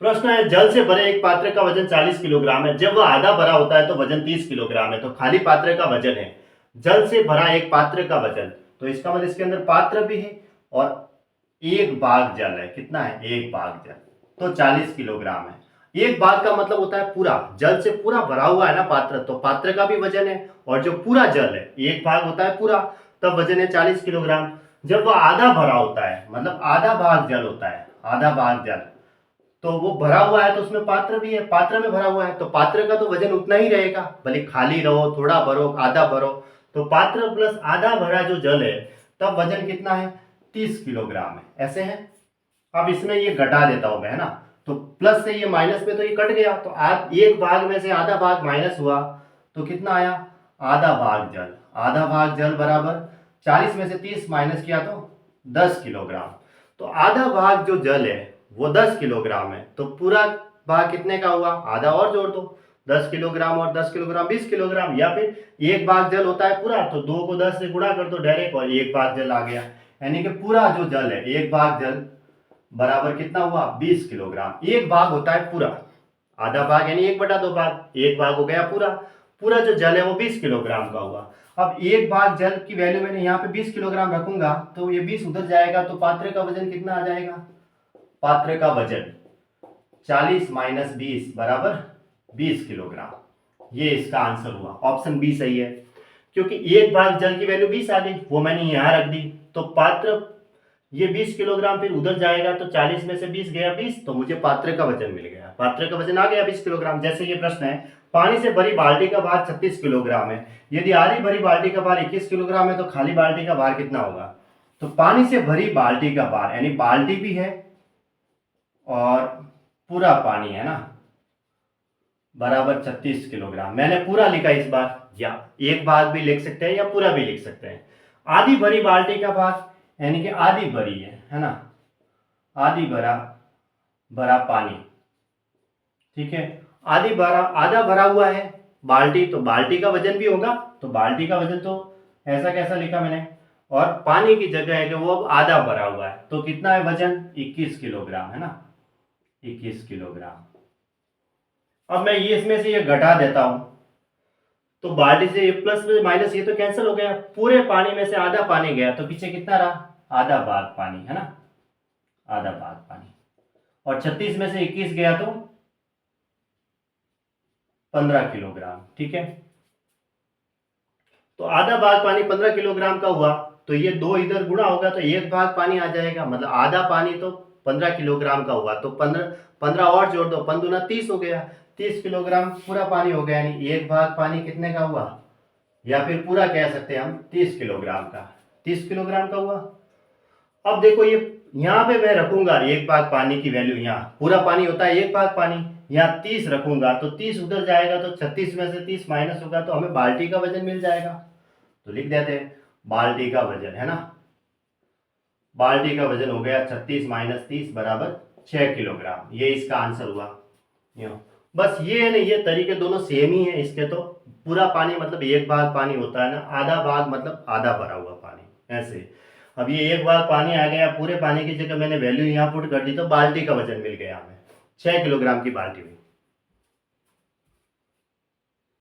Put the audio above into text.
प्रश्न है, जल से भरे एक पात्र का वजन 40 किलोग्राम है। जब वह आधा भरा होता है तो वजन 30 किलोग्राम है। तो खाली पात्र का वजन है जल से भरा एक पात्र का वजन, तो इसका मतलब इसके अंदर पात्र भी है और एक भाग जल है। कितना है? एक भाग जल, तो 40 किलोग्राम है। एक भाग का मतलब होता है पूरा, जल से पूरा भरा हुआ है ना पात्र, तो पात्र का भी वजन है। और जो पूरा जल है, एक भाग होता है पूरा, तब वजन है 40 किलोग्राम। जब वह आधा भरा होता है, मतलब आधा भाग जल होता है, आधा भाग जल, तो वो भरा हुआ है तो उसमें पात्र भी है, पात्र में भरा हुआ है तो पात्र का तो वजन उतना ही रहेगा, भले खाली रहो, थोड़ा भरो, आधा भरो। तो पात्र प्लस आधा भरा जो जल है, तब वजन कितना है? 30 किलोग्राम है। ऐसे है। अब इसमें ये घटा देता हूं मैं, है ना, तो प्लस से ये माइनस में तो ये कट गया, तो आप एक भाग में से आधा भाग माइनस हुआ तो कितना आया? आधा भाग जल। आधा भाग जल बराबर 40 में से 30 माइनस किया तो 10 किलोग्राम। तो आधा भाग जो जल है वो 10 किलोग्राम है, तो पूरा भाग कितने का हुआ? आधा और जोड़ दो, 10 किलोग्राम और 10 किलोग्राम 20 किलोग्राम। या फिर एक भाग जल होता है पूरा, तो 2 को 10 से गुणा कर दो डायरेक्ट, और एक भाग जल आ गया। यानी कि पूरा जो जल है, एक भाग जल बराबर कितना हुआ? 20 किलोग्राम। एक भाग होता है पूरा, आधा भाग यानी 1/2 भाग, एक भाग हो गया पूरा। पूरा जो जल है वो 20 किलोग्राम का हुआ। अब एक भाग जल की वैल्यू मैंने यहाँ पे 20 किलोग्राम रखूंगा तो ये 20 उधर जाएगा, तो पात्र का वजन कितना आ जाएगा? पात्र का वजन 40 माइनस 20 बराबर 20 किलोग्राम। ये इसका आंसर हुआ। ऑप्शन बी सही है, क्योंकि एक भाग जल की वैल्यू 20 आ गई, वो मैंने यहां रख दी। तो पात्र ये 20 किलोग्राम फिर उधर जाएगा, तो 40 में से 20 गया 20, तो मुझे पात्र का वजन मिल गया। पात्र का वजन आ गया 20 किलोग्राम। जैसे ये प्रश्न है, पानी से भरी बाल्टी का भार 36 किलोग्राम है। यदि आधी भरी बाल्टी का भार 21 किलोग्राम है तो खाली बाल्टी का भार कितना होगा? तो पानी से भरी बाल्टी का भार, यानी बाल्टी भी है और पूरा पानी है ना, बराबर 36 किलोग्राम। मैंने पूरा लिखा इस बार, या एक भाग भी लिख सकते हैं या पूरा भी लिख सकते हैं। आधी भरी बाल्टी का भाग यानी कि आधी भरी है ना, आधी भरा भरा पानी, ठीक है। आधी भरा, आधा भरा हुआ है बाल्टी, तो बाल्टी का वजन भी होगा, तो बाल्टी का वजन तो ऐसा कैसा लिखा मैंने, और पानी की जगह है कि वो अब आधा भरा हुआ है, तो कितना है वजन? 21 किलोग्राम, है ना, 21 किलोग्राम। अब मैं ये इसमें से ये घटा देता हूं, तो बाल्टी से ये प्लस में माइनस ये तो कैंसिल हो गया, पूरे पानी में से आधा पानी गया, तो पीछे कितना रहा? आधा भाग पानी, है ना, आधा भाग पानी। और 36 में से 21 गया तो 15 किलोग्राम, ठीक है। तो आधा भाग पानी 15 किलोग्राम का हुआ, तो ये दो इधर गुणा होगा तो एक भाग पानी आ जाएगा, मतलब आधा पानी तो 15 किलोग्राम का हुआ, तो 15 और जोड़ दो, 15 दूना 30 हो गया, 30 किलोग्राम पूरा पानी हो गया। यानी एक भाग पानी कितने का हुआ, या फिर पूरा कह सकते हैं हम 30 किलोग्राम का, 30 किलोग्राम का हुआ। अब देखो ये यहाँ पे मैं रखूंगा एक भाग पानी की वैल्यू, यहाँ पूरा पानी होता है एक भाग पानी, यहाँ 30 रखूंगा तो 30 उधर जाएगा, तो 36 में से 30 माइनस होगा तो हमें बाल्टी का वजन मिल जाएगा। तो लिख देते हैं बाल्टी का वजन, है ना, बाल्टी का वजन हो गया 36 माइनस 30 बराबर 6 किलोग्राम। ये इसका आंसर हुआ। बस ये है ना, ये तरीके दोनों सेम ही है इसके। तो पूरा पानी मतलब एक भाग पानी होता है ना, आधा भाग मतलब आधा भरा हुआ पानी, ऐसे। अब ये एक भाग पानी आ गया, पूरे पानी की जगह मैंने वैल्यू यहाँ पुट कर दी, तो बाल्टी का वजन मिल गया हमें, 6 किलोग्राम की बाल्टी हुई।